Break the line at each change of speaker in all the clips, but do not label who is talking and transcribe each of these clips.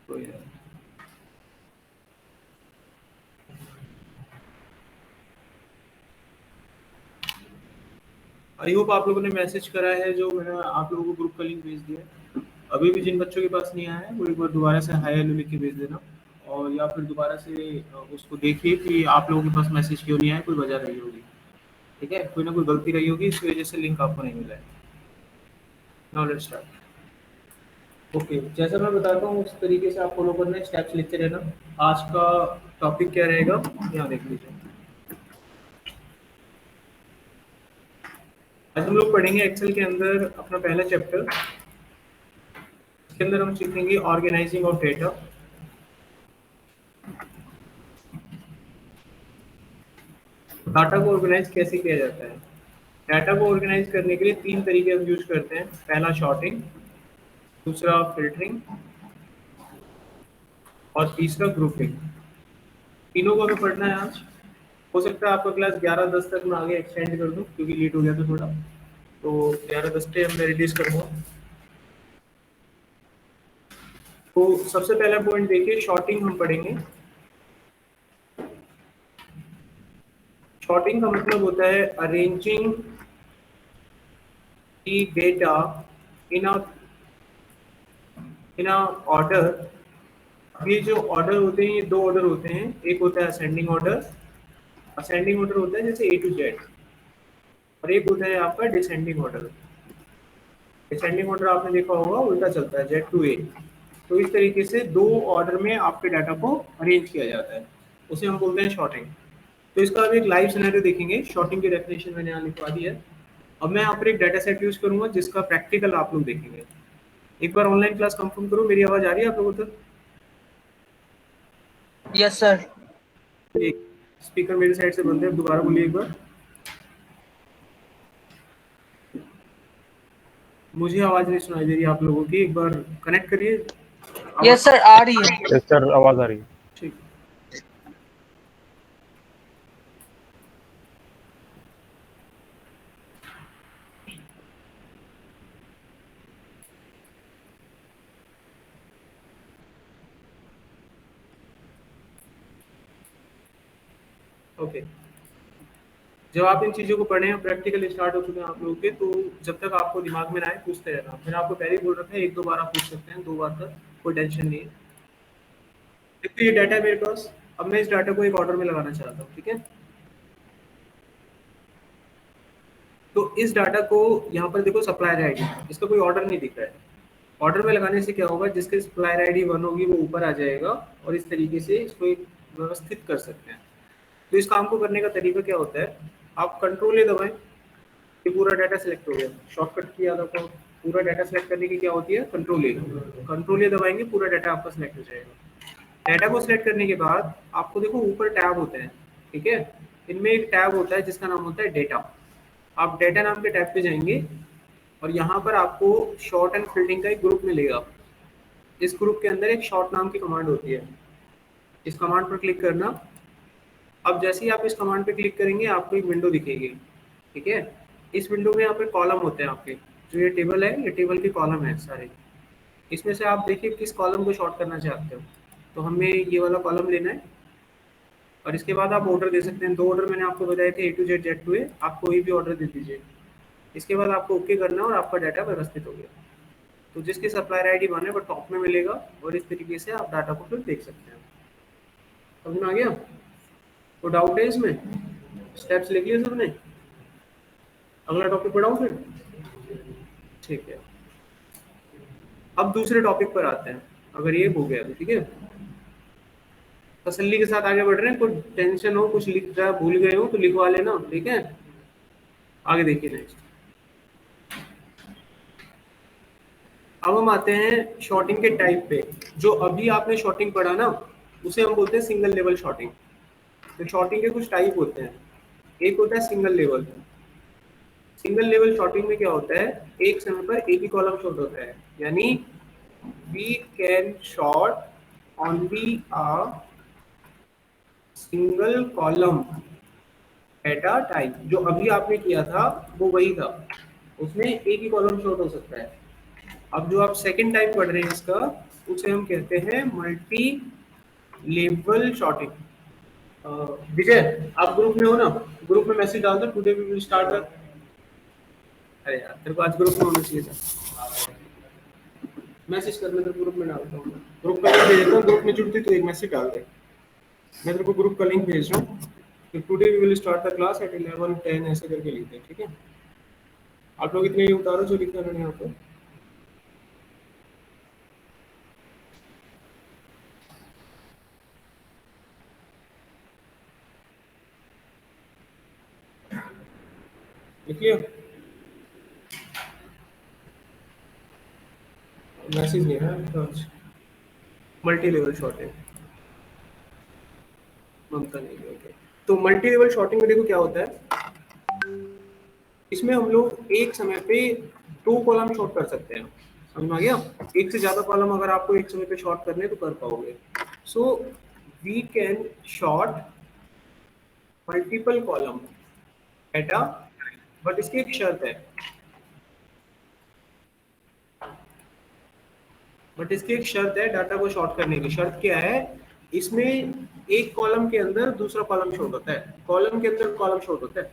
तो यार I hope आप लोगों ने मैसेज करा है जो मैंने आप लोगों को ग्रुप का लिंक भेज दिया है। अभी भी जिन बच्चों के पास नहीं आया है वो एक बार दोबारा से हाय हेलो लिख के भेज देना, और या फिर दोबारा से उसको देखिए कि आप लोगों के पास मैसेज क्यों नहीं आया, कोई वजह रही होगी। ठीक है, कोई ना कोई गलती रही होगी, इस वजह से लिंक आपको नहीं मिला है। Now let's start. ओके, जैसा मैं बताता हूँ उस तरीके से आप फॉलो करना है, स्टेप्स लिखते रहना। आज का टॉपिक क्या रहेगा, यहाँ देख लीजिए। आज हम लोग पढ़ेंगे एक्सेल के अंदर अपना पहला चैप्टर। इसके अंदर हम सीखेंगे ऑर्गेनाइजिंग ऑफ डेटा। डाटा को ऑर्गेनाइज कैसे किया जाता है। डाटा को ऑर्गेनाइज करने के लिए तीन तरीके हम यूज करते हैं। पहला शॉर्टिंग, दूसरा फिल्टरिंग, और तीसरा ग्रुपिंग। तीनों को हमें पढ़ना है आज। हो सकता है आपका क्लास 11:10 तक मैं आगे एक्सटेंड कर दूं क्योंकि लेट हो गया था थोड़ा, तो 11:10 पे मैं रिलीज करूँगा। तो सबसे पहला पॉइंट देखिए, शॉर्टिंग हम पढ़ेंगे। शॉर्टिंग का मतलब होता है अरेंजिंग दी डेटा इन अ ऑर्डर। ये जो ऑर्डर होते हैं, ये दो ऑर्डर होते हैं। एक होता है असेंडिंग ऑर्डर। असेंडिंग ऑर्डर होता है जैसे ए टू जेड, और एक होता है आपका डिसेंडिंग ऑर्डर। डिसेंडिंग ऑर्डर आपने देखा होगा, उल्टा चलता है, जेड टू ए। तो इस तरीके से दो ऑर्डर में आपके डाटा को अरेंज किया जाता है, उसे हम बोलते हैं शॉर्टिंग। तो इसका अब एक लाइव सिनेरियो देखेंगे। शॉर्टिंग की डेफिनेशन मैंने यहाँ लिखवा दी है। अब मैं यहाँ पर एक डाटा सेट यूज करूंगा जिसका प्रैक्टिकल आप लोग देखेंगे। एक बार ऑनलाइन क्लास कंफर्म करो, मेरी आवाज आ रही है आप लोगों तक?
Yes sir.
एक स्पीकर मेरी साइड से बंद है, दोबारा बोलिए एक बार। मुझे आवाज नहीं सुनाई दे रही आप लोगों की, एक बार कनेक्ट करिए।
यस सर, आ रही है।
यस सर, आवाज आ रही है।
ठीक। ओके, जब आप इन चीज़ों को पढ़े हैं, प्रैक्टिकल स्टार्ट हो चुके हैं आप लोगों के, तो जब तक आपको दिमाग में ना आए पूछते रहना। मैंने आपको पहले ही बोल रखा है, एक दो बार आप पूछ सकते हैं, दो बार तक कोई टेंशन नहीं है। देखो ये डाटा है मेरे पास। अब मैं इस डाटा को एक ऑर्डर में लगाना चाहता हूँ, ठीक है। तो इस डाटा को यहाँ पर देखो, सप्लायर आईडी, इसका कोई ऑर्डर नहीं दिख रहा है। ऑर्डर में लगाने से क्या होगा, जिसके सप्लायर आईडी 1 होगी वो ऊपर आ जाएगा, और इस तरीके से इसको एक व्यवस्थित कर सकते हैं। तो इस काम को करने का तरीका क्या होता है, आप कंट्रोल ए दबाएं, ये पूरा डाटा सेलेक्ट हो गया। शॉर्टकट की याद रखो, पूरा डाटा सेलेक्ट करने की क्या होती है, कंट्रोल ए। कंट्रोल ए दबाएंगे, पूरा डाटा आपका सेलेक्ट हो जाएगा। डाटा को सिलेक्ट करने के बाद आपको देखो ऊपर टैब होते हैं, ठीक है। इनमें एक टैब होता है जिसका नाम होता है डेटा। आप डेटा नाम के टैब पे जाएंगे, और यहाँ पर आपको शॉर्ट एंड फिल्टरिंग का एक ग्रुप मिलेगा। इस ग्रुप के अंदर एक शॉर्ट नाम की कमांड होती है, इस कमांड पर क्लिक करना। अब जैसे ही आप इस कमांड पे क्लिक करेंगे, आपको एक विंडो दिखेगी, ठीक है। इस विंडो में यहाँ पे कॉलम होते हैं आपके, जो ये टेबल है, ये टेबल के कॉलम है सारे। इसमें से आप देखिए किस कॉलम को शॉर्ट करना चाहते हो। तो हमें ये वाला कॉलम लेना है, और इसके बाद आप ऑर्डर दे सकते हैं। दो ऑर्डर मैंने आपको बताए थे, ए टू जेड, जेड टू ए। आप कोई भी ऑर्डर दे दीजिए। इसके बाद आपको ओके करना है, और आपका डाटा व्यवस्थित हो गया। तो जिसकी सप्लायर आईडी 1 है वो टॉप में मिलेगा, और इस तरीके से आप डाटा को फिर देख सकते हैं। समझ में आ गया? तो डाउट है इसमें? स्टेप्स लिख लिए सबने? अगला टॉपिक पढ़ाऊं फिर? ठीक है, अब दूसरे टॉपिक पर आते हैं। अगर ये हो गया तो ठीक है, तसल्ली के साथ आगे बढ़ रहे हैं। कोई टेंशन हो, कुछ लिख रहा भूल गए हो तो लिखवा लेना, ठीक है। आगे देखिए नेक्स्ट। अब हम आते हैं शॉर्टिंग के टाइप पे। जो अभी आपने शॉर्टिंग पढ़ा ना, उसे हम बोलते हैं सिंगल लेवल शॉर्टिंग। तो शॉर्टिंग के कुछ टाइप होते हैं। एक होता है single level. Single level sorting में क्या होता है, एक समय पर एक ही कॉलम शॉर्ट होता है, यानी we can sort only a single column at a time. जो अभी आपने किया था वो वही था, उसमें एक ही कॉलम शॉर्ट हो सकता है। अब जो आप सेकंड टाइप पढ़ रहे हैं इसका, उसे हम कहते हैं मल्टी लेवल शॉर्टिंग। विजय, आप ग्रुप में हो ना? ग्रुप में मैसेज डाल दो, today we will start the. अरे यार, तेरे को आज ग्रुप में होना चाहिए था। मैसेज कर, मैं तेरे ग्रुप में डालता हूँ। ग्रुप का लिंक भेज देता हूँ, ग्रुप में जुड़ती तो एक मैसेज डाल दे। मैं तेरे को ग्रुप का लिंक भेज रहा हूँ कि today we will start the class at 11:10 ऐसे करके लिख दे, ठीक है? आप लोग इतने ही उतारो जो लिखा है यहाँ पर। लिख लिया? मैसेज नहीं है। मल्टी लेवल शॉर्टिंग, ममता नहीं है, ओके। तो मल्टी लेवल शॉर्टिंग में देखो क्या होता है, इसमें हम लोग एक समय पे 2 कॉलम शॉर्ट कर सकते हैं। समझ में आ गया? एक से ज्यादा कॉलम अगर आपको एक समय पे शॉर्ट करने तो कर पाओगे। So we can sort multiple column data, but इसकी एक शर्त है। बट इसकी एक शर्त है डाटा को शॉर्ट करने की। शर्त क्या है? इसमें एक कॉलम के अंदर दूसरा कॉलम शॉर्ट होता है, कॉलम के अंदर कॉलम शॉर्ट होता है,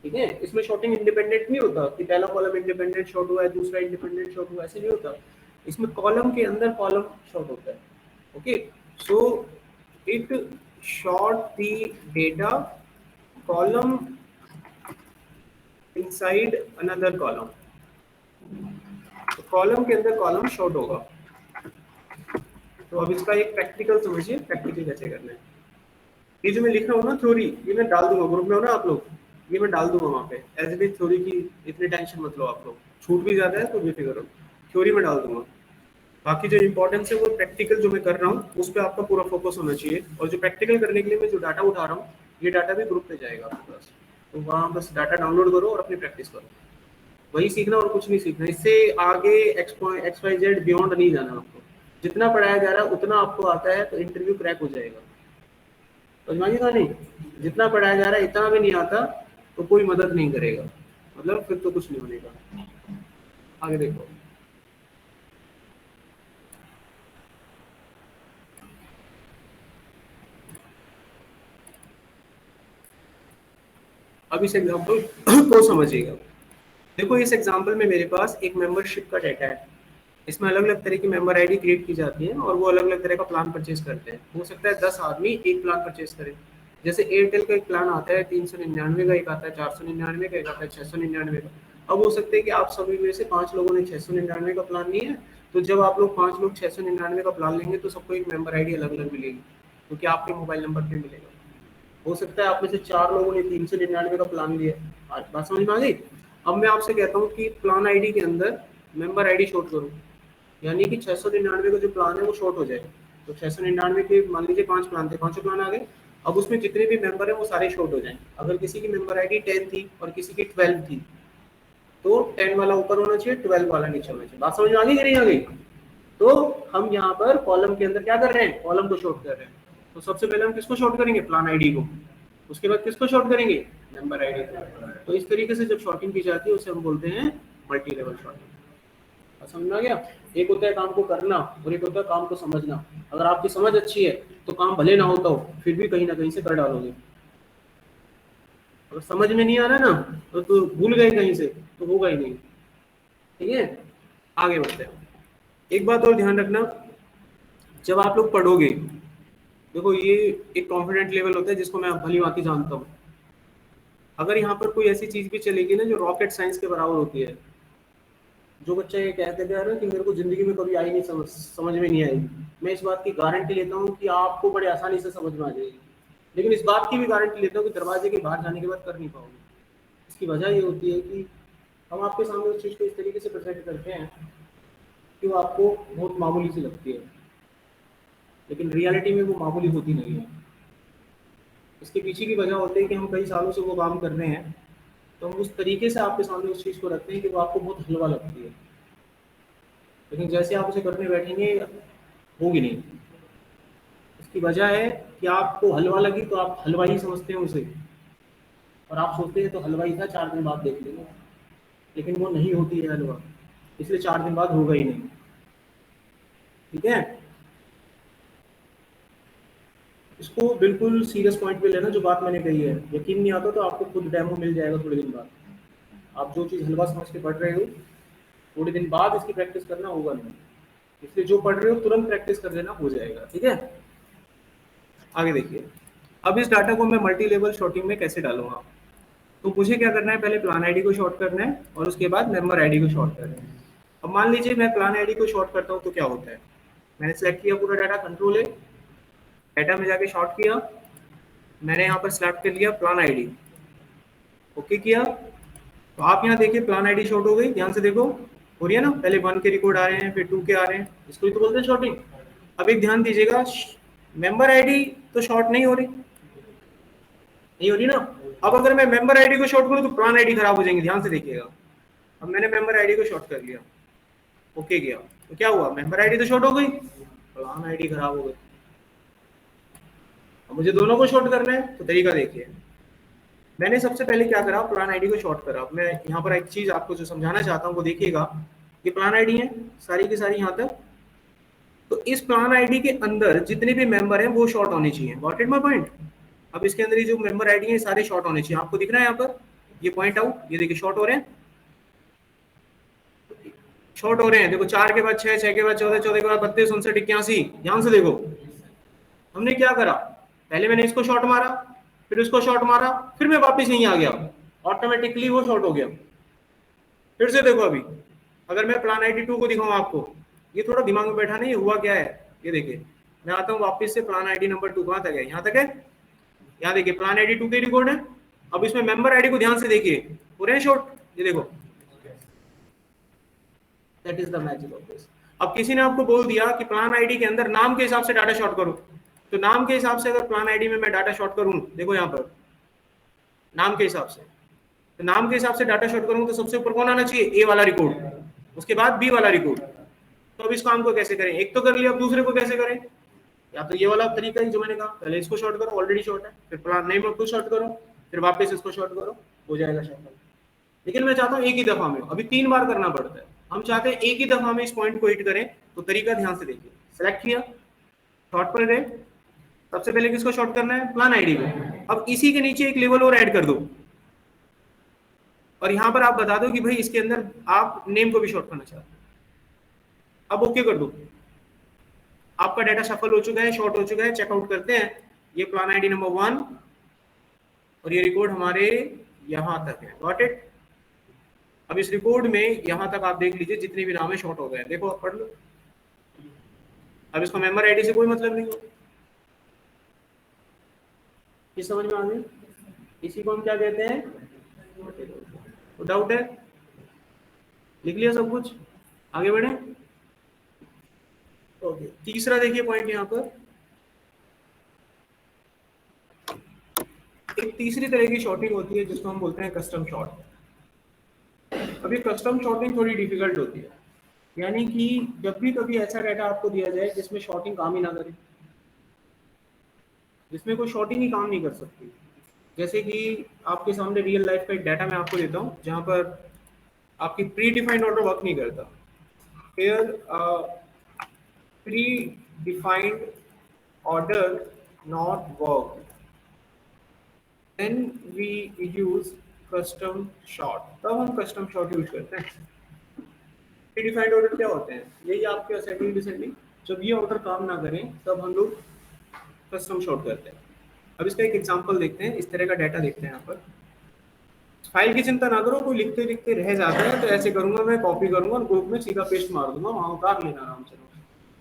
ठीक है? इसमें शॉर्टिंग इंडिपेंडेंट नहीं होता कि पहला कॉलम इंडिपेंडेंट शॉर्ट हुआ है दूसरा इंडिपेंडेंट शॉर्ट हुआ, ऐसे नहीं होता। इसमें कॉलम के अंदर कॉलम शॉर्ट होता है। Okay, so it short the data column inside another column. तो कॉलम के अंदर कॉलम शॉर्ट होगा। तो अब इसका एक प्रैक्टिकल समझिए, प्रैक्टिकल कैसे करना है। ये जो मैं लिख रहा हूँ ना थ्योरी, ये मैं डाल दूंगा ग्रुप में, हो ना आप लोग? ये मैं डाल दूंगा वहाँ पे एज इट इज थ्योरी की, इतनी टेंशन मत लो आप लोग। छूट भी ज्यादा है तो बेफिक्र रहो, थ्योरी में डाल दूंगा। बाकी जो इंपॉर्टेंस है वो प्रैक्टिकल जो मैं कर रहा हूँ उस पर आपका पूरा फोकस होना चाहिए। और जो प्रैक्टिकल करने के लिए मैं जो डाटा उठा रहा हूँ, ये डाटा भी ग्रुप पे जाएगा आपके पास। तो वहाँ बस डाटा डाउनलोड करो और अपनी प्रैक्टिस करो, वही सीखना और कुछ नहीं सीखना। इससे आगे एक्स वाई जेड बियॉन्ड नहीं जाना आपको। जितना पढ़ाया जा रहा है उतना आपको आता है तो इंटरव्यू क्रैक हो जाएगा। समझिएगा नहीं? जितना पढ़ाया जा रहा है इतना भी नहीं आता तो कोई मदद नहीं करेगा, मतलब फिर तो कुछ नहीं बनेगा। आगे देखो, अब इस एग्जांपल को समझिएगा। देखो इस एग्जांपल में मेरे पास एक मेंबरशिप का डाटा है। इसमें अलग अलग तरह की मेंबर आईडी क्रिएट की जाती है और वो अलग अलग तरह का प्लान परचेज करते हैं। हो सकता है 10 आदमी एक प्लान परचेज करें। जैसे एयरटेल का एक प्लान आता है 399 का, एक आता है 499 का, एक आता है 699 का। अब हो सकता है कि आप सभी में से 5 लोगों ने 699 का प्लान लिया है, तो जब आप लोग 5 लोग 699 का प्लान लेंगे तो सबको एक मेंबर आईडी अलग अलग मिलेगी, क्योंकि आपके मोबाइल नंबर पे मिलेगा। हो सकता है आप में से 4 लोगों ने 399 का प्लान लिया। आज बात समझ में आ गई? अब मैं आपसे कहता हूँ कि प्लान आईडी के अंदर मेंबर आईडी शॉर्ट करो, यानी कि 699 का जो प्लान है वो शॉर्ट हो जाए। तो 699 के मान लीजिए 5 प्लान थे, 5 प्लान आ गए। अब उसमें जितने भी मेंबर है वो सारे शॉर्ट हो जाएं। अगर किसी की मेंबर आईडी 10 थी और किसी की 12 थी, तो 10 वाला ऊपर होना चाहिए, 12 वाला नीचे होना चाहिए। बात समझ में आ गई कि नहीं आ गई? तो हम यहाँ पर कॉलम के अंदर क्या कर रहे हैं? कॉलम को शॉर्ट कर रहे हैं। तो सबसे पहले हम किसको शॉर्ट करेंगे? प्लान आईडी को। उसके बाद किसको शॉर्ट करेंगे? मेंबर आईडी को। तो इस तरीके से जब शॉर्टिंग की जाती है उसे हम बोलते हैं मल्टी लेवल शॉर्टिंग। समझ में आ गया? एक होता है काम को करना और एक होता है काम को समझना। अगर आपकी समझ अच्छी है तो काम भले ना होता हो फिर भी कहीं ना कहीं से कर डालोगे। अगर समझ में नहीं आ रहा ना तो भूल गए कहीं से तो होगा ही नहीं। ठीक है, आगे बढ़ते हैं। एक बात और ध्यान रखना, जब आप लोग पढ़ोगे, देखो ये एक कॉन्फिडेंट लेवल होता है जिसको मैं भली भांति जानता हूँ। अगर यहाँ पर कोई ऐसी चीज भी चलेगी ना जो रॉकेट साइंस के बराबर होती है, जो बच्चा ये कहते थे ना कि मेरे को जिंदगी में कभी आई नहीं, समझ में नहीं आई, मैं इस बात की गारंटी लेता हूँ कि आपको बड़े आसानी से समझ में आ जाएगी। लेकिन इस बात की भी गारंटी लेता हूँ कि दरवाजे के बाहर जाने के बाद कर नहीं पाओगे। इसकी वजह ये होती है कि हम आपके सामने उस चीज़ को इस तरीके से प्रेजेंट करते हैं कि वो आपको बहुत मामूली सी लगती है, लेकिन रियलिटी में वो मामूली होती नहीं है। इसके पीछे की वजह होती है कि हम कई सालों से वो काम कर रहे हैं, तो हम उस तरीके से आपके सामने उस चीज़ को रखते हैं कि वो आपको बहुत हलवा लगती है, लेकिन जैसे आप उसे करने बैठेंगे होगी नहीं। इसकी वजह है कि आपको हलवा लगी तो आप हलवा ही समझते हैं उसे, और आप सोचते हैं तो हलवा ही था, 4 दिन बाद देख लेंगे, लेकिन वो नहीं होती है हलवा, इसलिए 4 दिन बाद होगा ही नहीं। ठीक है, इसको बिल्कुल सीरियस पॉइंट पे लेना जो बात मैंने कही है। यकीन नहीं आता तो आपको खुद डेमो मिल जाएगा थोड़े दिन बाद। आप जो चीज़ हलवा समझ के पढ़ रहे हो, थोड़े दिन बाद इसकी प्रैक्टिस करना होगा नहीं, इसलिए जो पढ़ रहे हो तुरंत प्रैक्टिस कर लेना, हो जाएगा। ठीक है, आगे देखिए। अब इस डाटा को मैं मल्टी लेवल शॉर्टिंग में कैसे डालूंगा। तो मुझे क्या करना है, पहले प्लान आईडी को शॉर्ट करना है और उसके बाद मेंबर आईडी को शॉर्ट करना है। अब मान लीजिए मैं प्लान आईडी को शॉर्ट करता हूँ तो क्या होता है, मैंने सेलेक्ट किया पूरा डाटा, कंट्रोल है, डाटा में जाके शॉर्ट किया, मैंने यहाँ पर सिलेक्ट कर लिया प्लान आईडी, ओके किया। तो आप यहाँ देखिए प्लान आईडी शॉर्ट हो गई, ध्यान से देखो, हो रही है ना, पहले 1 के रिकॉर्ड आ रहे हैं, फिर 2 के आ रहे हैं, इसको ही तो बोलते हैं शॉर्टिंग। अब एक ध्यान दीजिएगा, मेंबर आईडी तो शॉर्ट नहीं हो रही, नहीं हो रही ना। अब अगर मैं मेंबर आईडी को शॉर्ट करूँ तो प्लान आईडी खराब हो जाएंगे, ध्यान से देखिएगा। अब मैंने मेंबर आईडी को शॉर्ट कर लिया, ओके किया, तो क्या हुआ, मेंबर आईडी तो शॉर्ट हो गई, प्लान आईडी खराब हो गई। अब मुझे दोनों को शॉर्ट करना है, तो तरीका देखिए। मैंने सबसे पहले क्या करा, प्लान आईडी को शॉर्ट करा। मैं यहाँ पर एक चीज आपको जो समझाना चाहता हूँ वो देखिएगा। ये प्लान आईडी है सारी की सारी यहाँ तक, तो इस प्लान आईडी के अंदर जितने भी मेंबर हैं वो शॉर्ट होने चाहिए। Got it my point. अब इसके अंदर ये जो मेंबर आईडी है सारे शॉर्ट होने चाहिए, आपको दिख रहा है यहाँ पर, ये पॉइंट आउट, ये देखिए शॉर्ट हो रहे हैं, शॉर्ट हो रहे हैं। देखो 4 के बाद 6, 6 के बाद 14, 14 के बाद 32, 59, 81। ध्यान से देखो, हमने क्या करा, पहले मैंने इसको शॉर्ट मारा, फिर इसको शॉर्ट मारा, फिर मैं वापस यहीं आ गया, ऑटोमेटिकली वो शॉर्ट हो गया। फिर से देखो, अभी अगर मैं प्लान आईडी 2 को दिखाऊं आपको, ये थोड़ा दिमाग में बैठा नहीं, हुआ क्या है, ये देखिए मैं आता हूँ वापस से, प्लान आईडी नंबर 2 कहाँ तक है, यहाँ तक है, यहाँ देखिए प्लान आईडी 2 के रिकॉर्ड है। अब इसमें मेंबर आईडी को ध्यान से देखिए, पूरे शॉर्ट, ये देखो, that is the magic of this. अब किसी ने आपको बोल दिया कि प्लान आईडी के अंदर नाम के हिसाब से डाटा शॉर्ट करो, तो नाम के हिसाब से अगर प्लान आईडी में मैं डाटा शॉर्ट करूं, देखो यहाँ पर नाम के हिसाब से, तो नाम के हिसाब से डाटा शॉर्ट करूं तो सबसे ऊपर कौन आना चाहिए, ए वाला रिकॉर्ड, उसके बाद बी वाला रिकॉर्ड। तो अब इस काम को कैसे करें, एक तो कर लिया, अब दूसरे को कैसे करें, या तो ये वाला तरीका है जो मैंने कहा, पहले इसको शॉर्ट करो, ऑलरेडी शॉर्ट है, फिर प्लान नेम को शॉर्ट करो, फिर वापस इसको शॉर्ट करो, हो जाएगा शॉर्ट। लेकिन मैं चाहता हूँ एक ही दफा में, अभी 3 बार करना पड़ता है, हम चाहते हैं एक ही दफा में इस पॉइंट को हिट करें। तो तरीका ध्यान से देखिए, सेलेक्ट किया, शॉर्ट पर गए, सबसे पहले किसको शॉर्ट करना है, प्लान आईडी को। अब इसी के नीचे एक लेवल और ऐड कर दो, और यहां पर आप बता दो कि भाई इसके अंदर आप नेम को भी शॉर्ट करना चाहते हो। अब ओके कर दो, आपका डाटा सफल हो चुका है, शॉर्ट हो चुका है। चेकआउट करते हैं, ये प्लान आईडी नंबर 1 और ये रिकॉर्ड हमारे यहां तक है, गॉट इट। अब इस रिकॉर्ड में यहां तक आप देख लीजिए जितने भी नाम है शॉर्ट हो गए, देखो आप पढ़ लो। अब इसको मेंबर आईडी से कोई मतलब नहीं हो, ये समझ में आ गई, इसी को हम क्या कहते हैं, तो डाउट है, लिख लिया सब कुछ, आगे बढ़े। ओके, तीसरा देखिए पॉइंट यहाँ पर, एक तीसरी तरह की शॉर्टिंग होती है जिसको हम बोलते हैं कस्टम शॉर्ट। अभी कस्टम शॉर्टिंग थोड़ी डिफिकल्ट होती है, यानी कि जब भी कभी ऐसा डाटा आपको दिया जाए जिसमें शॉर्टिंग काम ही ना करे, जिसमें कोई शॉर्टिंग ही काम नहीं कर सकती। जैसे कि आपके सामने रियल लाइफ का एक डाटा मैं आपको देता हूँ जहाँ पर आपकी प्री डिफाइंड ऑर्डर वर्क नहीं करता। फिर predefined order not work, then we use custom sort, तब हम कस्टम शॉर्ट यूज करते हैं। प्री डिफाइंड ऑर्डर क्या होते हैं, यही आपके असेंडिंग डिसेंडिंग, जब ये ऑर्डर काम ना करें तब हम लोग कस्टम शॉर्ट करते हैं। अब इसका एक एग्जांपल देखते हैं, इस तरह का डाटा देखते हैं। यहाँ पर फाइल की चिंता ना करो, कोई लिखते लिखते रह जाता है तो ऐसे करूंगा, मैं कॉपी करूंगा और ग्रुप में सीधा पेस्ट मार दूंगा, वहां उतार लेना आराम से।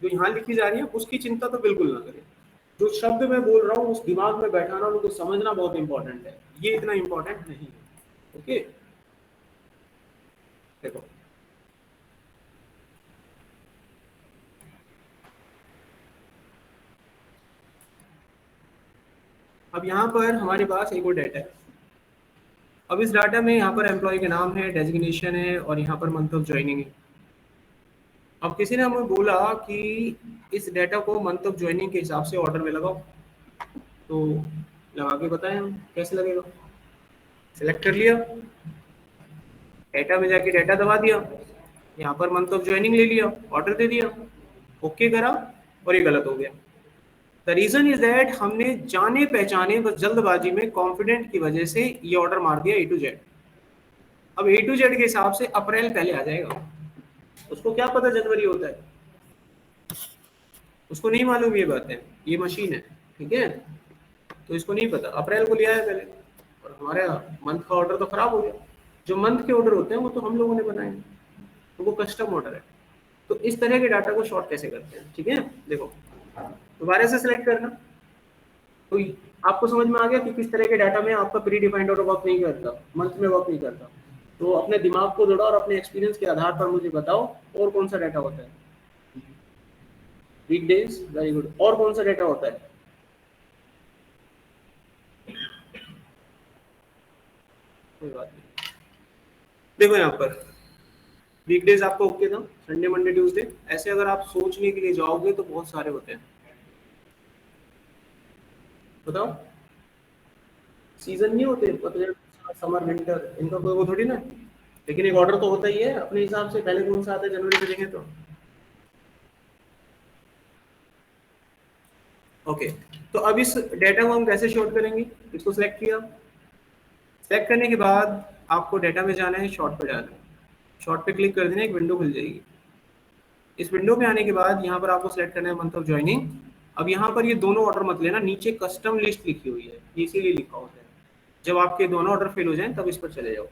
जो यहाँ लिखी जा रही है उसकी चिंता तो बिल्कुल ना करें, जो शब्द मैं बोल रहा हूँ उस दिमाग में बैठाना, उनको समझना बहुत इंपॉर्टेंट है, ये इतना इंपॉर्टेंट नहीं है। ओके, देखो अब यहाँ पर हमारे पास एक और डाटा है। अब इस डाटा में यहाँ पर एम्प्लॉय के नाम है, डेजिग्नेशन है और यहाँ पर मंथ ऑफ ज्वाइनिंग है। अब किसी ने हमें बोला कि इस डाटा को मंथ ऑफ ज्वाइनिंग के हिसाब से ऑर्डर में लगाओ, तो लगा के बताएं हम कैसे लगेगा। सिलेक्ट कर लिया, डाटा में जाके डाटा दबा दिया, यहाँ पर मंथ ऑफ ज्वाइनिंग ले लिया, ऑर्डर दे दिया, ओके करा और ये गलत हो गया। द रीजन इज दैट हमने जाने पहचाने बस जल्दबाजी में कॉन्फिडेंट की वजह से ये ऑर्डर मार दिया ए टू जेड। अब ए टू जेड के हिसाब से अप्रैल पहले आ जाएगा, उसको क्या पता जनवरी होता है, उसको नहीं मालूम ये बात है, ये मशीन है, ठीक है, तो इसको नहीं पता, अप्रैल को लिया है पहले और हमारे मंथ का ऑर्डर तो खराब हो गया। जो मंथ के ऑर्डर होते हैं वो तो हम लोगों ने बनाए हैं, तो वो कस्टम ऑर्डर है। तो इस तरह के डाटा को शॉर्ट कैसे करते हैं, ठीक है, देखो दोबारा से सिलेक्ट करना। तो आपको समझ में आ गया कि किस तरह के डाटा में आपका प्री डिफाइंड ऑर्डर वर्क नहीं करता, मंथ में वर्क नहीं करता। तो अपने दिमाग को जोड़ा और अपने एक्सपीरियंस के आधार पर मुझे बताओ और कौन सा डाटा होता है। Weekdays, very good. और कौन सा डाटा होता है? कोई बात नहीं, देखो यहाँ पर वीकडेज आपको ओके था, संडे मंडे ट्यूसडे। ऐसे अगर आप सोचने के लिए जाओगे तो बहुत सारे होते हैं, बताओ। सीजन नहीं होते पतझड़ समर विंटर, इनका कोई वो थोड़ी ना, लेकिन एक ऑर्डर तो होता ही है अपने हिसाब से। पहले कौन सा आता है जनवरी में देखें तो, ओके। तो अब इस डेटा को हम कैसे शॉर्ट करेंगे? इसको सिलेक्ट किया, सिलेक्ट करने के बाद आपको डेटा में जाना है, शॉर्ट पे जाना है, शॉर्ट पे क्लिक कर देना, एक विंडो खुल जाएगी। इस विंडो में आने के बाद यहाँ पर आपको सिलेक्ट करना है मंथ ऑफ ज्वाइनिंग। अब यहाँ पर ये दोनों ऑर्डर मत लेना, नीचे कस्टम लिस्ट लिखी हुई है, ये इसीलिए लिखा होता है। जब आपके दोनों ऑर्डर फेल हो जाएं तब इस पर चले जाओ।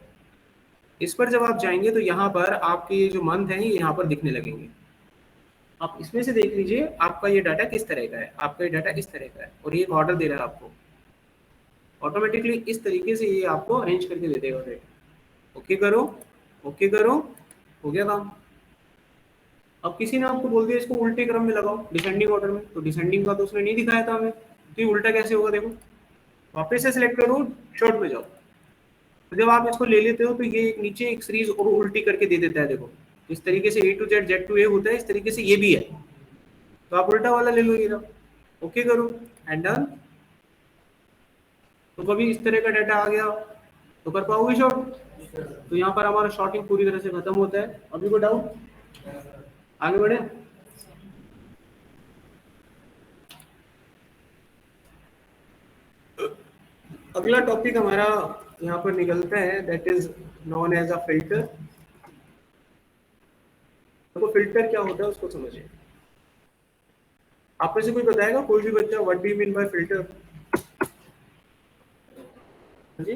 इस पर जब आप जाएंगे तो यहाँ पर आपके ये जो मंथ हैं ये यहाँ पर दिखने लगेंगे। आप इसमें से देख लीजिए आपका ये डाटा किस तरह का है, आपका ये डाटा इस तरह का है और ये ऑर्डर दे रहा है आपको, ऑटोमेटिकली इस तरीके से ये आपको अरेंज करके दे देगा डेटा। ओके करो, ओके करो, हो गया काम। अब किसी ने आपको बोल दिया इसको उल्टे क्रम में लगाओ डिसेंडिंग ऑर्डर में, तो डिसेंडिंग का तो उसने नहीं दिखाया था हमें, तो ये उल्टा कैसे होगा? देखो वापस से सिलेक्ट करो, शॉर्ट में जाओ। तो जब आप इसको ले लेते हो तो ये एक नीचे एक सीरीज और उल्टी करके दे देता है। देखो इस तरीके से ए टू जेड, जेड टू ए होता है, इस तरीके से ये भी है, तो आप उल्टा वाला ले लो ये रहा। ओके करो एंड डन। तो कभी इस तरह का डाटा आ गया तो कर पाओगे शॉर्ट? तो यहाँ पर हमारा शॉर्टिंग पूरी तरह से खत्म होता है। अभी कोई डाउट? आगे बढ़े। अगला टॉपिक हमारा यहाँ पर निकलता है, that is known as a filter. तो फिल्टर क्या होता है उसको समझिए। आप में से कोई बताएगा, कोई भी बच्चा, what do you mean by filter? जी,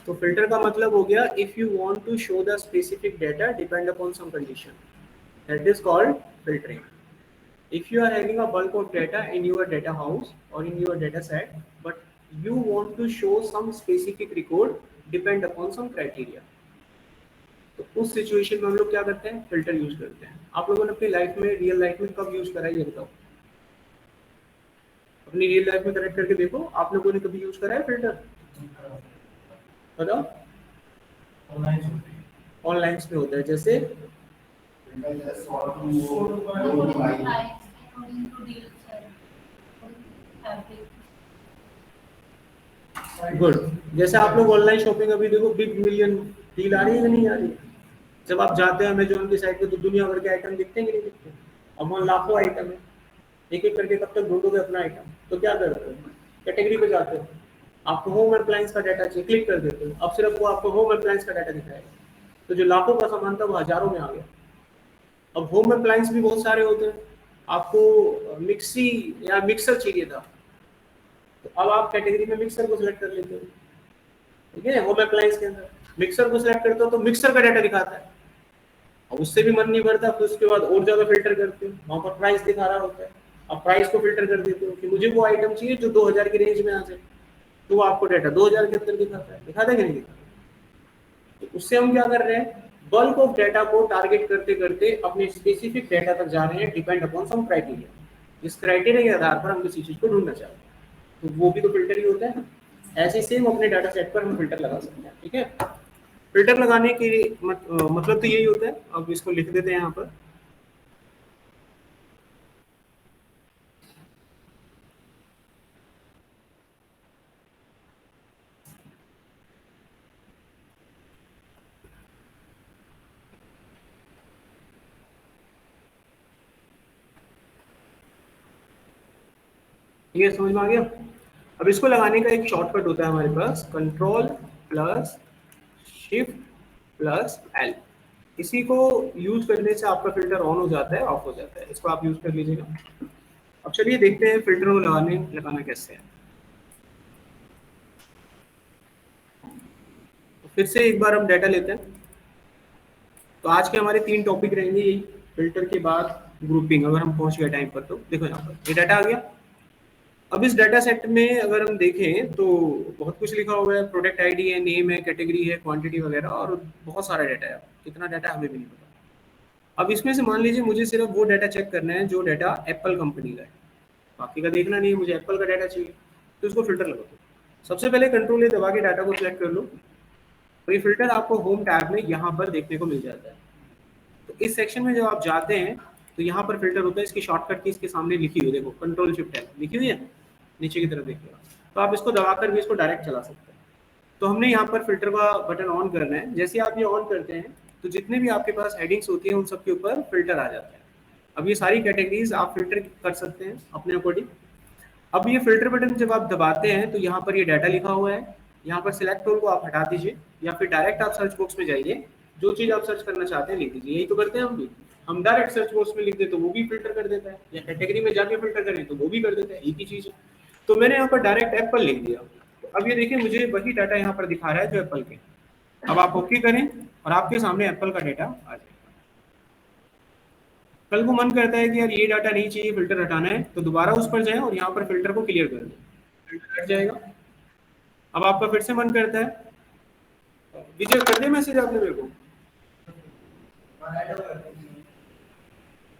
तो फिल्टर का मतलब हो गया if you want to show the specific data depend upon some condition, that is called filtering. If you are having a bulk of data in your data house or in your data set, but you want to show some specific record depend upon some criteria, तो उस situation में हम लोग क्या करते हैं? Filter use करते हैं। आप लोगों ने अपनी लाइफ में, रियल लाइफ में कब यूज करा है ये बताओ? अपनी रियल लाइफ में कनेक्ट करके देखो, आप लोगों ने कभी यूज करा है फिल्टर? बताओ। ऑनलाइन पे होता है, जैसे गुड। जैसे आप लोग ऑनलाइन शॉपिंग अभी देखो, बिग मिलियन डील आ रही है कि नहीं आ रही? जब आप जाते हैं अमेजोन की साइट पे तो दुनिया भर के आइटम दिखते हैं कि नहीं दिखते? अब वहाँ लाखों आइटम है, एक एक करके कब तक ढूंढोगे अपना आइटम? तो क्या करते हो? कैटेगरी पे जाते हो, आपको होम अप्लायंस का डाटा चाहिए, क्लिक कर देते हो, अब सिर्फ वो आपको होम अप्लायंस का डाटा दिखाएगा। तो जो लाखों का सामान था वो हजारों में आ गया। अब होम अप्लायंस भी बहुत सारे होते हैं, आपको मिक्सी या मिक्सर चाहिए था, तो अब आप कैटेगरी में मिक्सर को सिलेक्ट कर लेते हो, ठीक है। होम अप्लायंस के अंदर मिक्सर को सिलेक्ट करते हो तो मिक्सर का डाटा दिखाता है, अब उससे भी मन नहीं भरता, फिर उसके बाद और ज्यादा फिल्टर करते हो, वहां पर प्राइस दिखा रहा होता है, अब प्राइस को फिल्टर कर देते हो कि मुझे वो आइटम चाहिए जो 2000 की रेंज में आ जाए, तो वो आपको डाटा 2000 के अंदर दिखाता है कि नहीं दिखाता? तो उससे हम क्या कर रहे हैं? बल्क ऑफ डाटा को टारगेट करते करते अपने स्पेसिफिक डाटा तक जा रहे हैं, डिपेंड अपॉन सम क्राइटेरिया। इस क्राइटेरिया के आधार पर हम किसी चीज को ढूंढना चाहते हैं, तो वो भी तो फिल्टर ही होता है। ऐसे सेम अपने डाटा सेट पर हम फिल्टर लगा सकते हैं, ठीक है। फिल्टर लगाने के मतलब तो यही होता है। अब इसको लिख देते हैं यहाँ पर। ये समझ में आ गया। अब इसको लगाने का एक शॉर्टकट होता है हमारे पास, control plus shift plus L. इसी को यूज करने से आपका फिल्टर ऑन हो जाता है, ऑफ हो जाता है। इसको आप यूज कर लीजिएगा। अब चलिए देखते हैं फिल्टर को लगाना कैसे है। तो फिर से एक बार हम डाटा लेते हैं। तो आज के हमारे 3 टॉपिक रहेंगे यही, फिल्टर के बाद ग्रुपिंग। अगर हम पहुंच गए टाइम पर तो देखो यहाँ पर ये डाटा आ गया। अब इस डाटा सेट में अगर हम देखें तो बहुत कुछ लिखा हुआ है, प्रोडक्ट आईडी है, नेम है, कैटेगरी है, क्वांटिटी वगैरह, और बहुत सारा डाटा है। कितना डाटा हमें भी नहीं पता। अब इसमें से मान लीजिए मुझे सिर्फ वो डाटा चेक करना है जो डाटा एप्पल कंपनी का है, बाकी का देखना नहीं है, मुझे एप्पल का डाटा चाहिए। तो इसको फिल्टर लगा दो। सबसे पहले कंट्रोल ए दबा के डाटा को सिलेक्ट कर लो। तो ये फिल्टर आपको होम टैब में यहाँ पर देखने को मिल जाता है। तो इस सेक्शन में जब आप जाते हैं तो यहाँ पर फिल्टर होता है। इसकी शॉर्टकट की इसके सामने लिखी हुई है, देखो कंट्रोल शिफ्ट है लिखी हुई है, नीचे की तरफ देखिएगा। तो आप इसको दबाकर भी इसको डायरेक्ट चला सकते हैं। तो हमने यहाँ पर फिल्टर का बटन ऑन करना है। जैसे आप ये ऑन करते हैं तो जितने भी आपके पास हेडिंग्स होती हैं उन सबके ऊपर फिल्टर आ जाता है। अब ये सारी कैटेगरीज आप फिल्टर कर सकते हैं अपने अकॉर्डिंग। अब ये फिल्टर बटन जब आप दबाते हैं तो यहाँ पर ये डाटा लिखा हुआ है, यहाँ पर सिलेक्ट ऑल को आप हटा दीजिए, या फिर डायरेक्ट आप सर्च बॉक्स में जाइए, जो चीज आप सर्च करना चाहते हैं लिख दीजिए। यही तो करते हैं हम भी। हम डायरेक्ट सर्च बॉक्स में लिख देते तो वो भी फिल्टर कर देता है, या कैटेगरी में जाके फिल्टर करें तो वो भी कर देता है, एक ही चीज है। तो मैंने यहाँ पर डायरेक्ट एप्पल लिख दिया। तो अब ये देखिए मुझे वही डाटा यहाँ पर दिखा रहा है जो एप्पल के। अब आप ओके करें और आपके सामने एप्पल का डाटा आ जाएगा। कल को मन करता है कि यार ये डाटा नहीं चाहिए, फिल्टर हटाना है, तो दोबारा उस पर जाएं और यहाँ पर फिल्टर को क्लियर कर दें, फिल्टर हट जाएगा। अब आपका फिर से मन करता है, विजय कर दे मैसेज आपने मेरे को,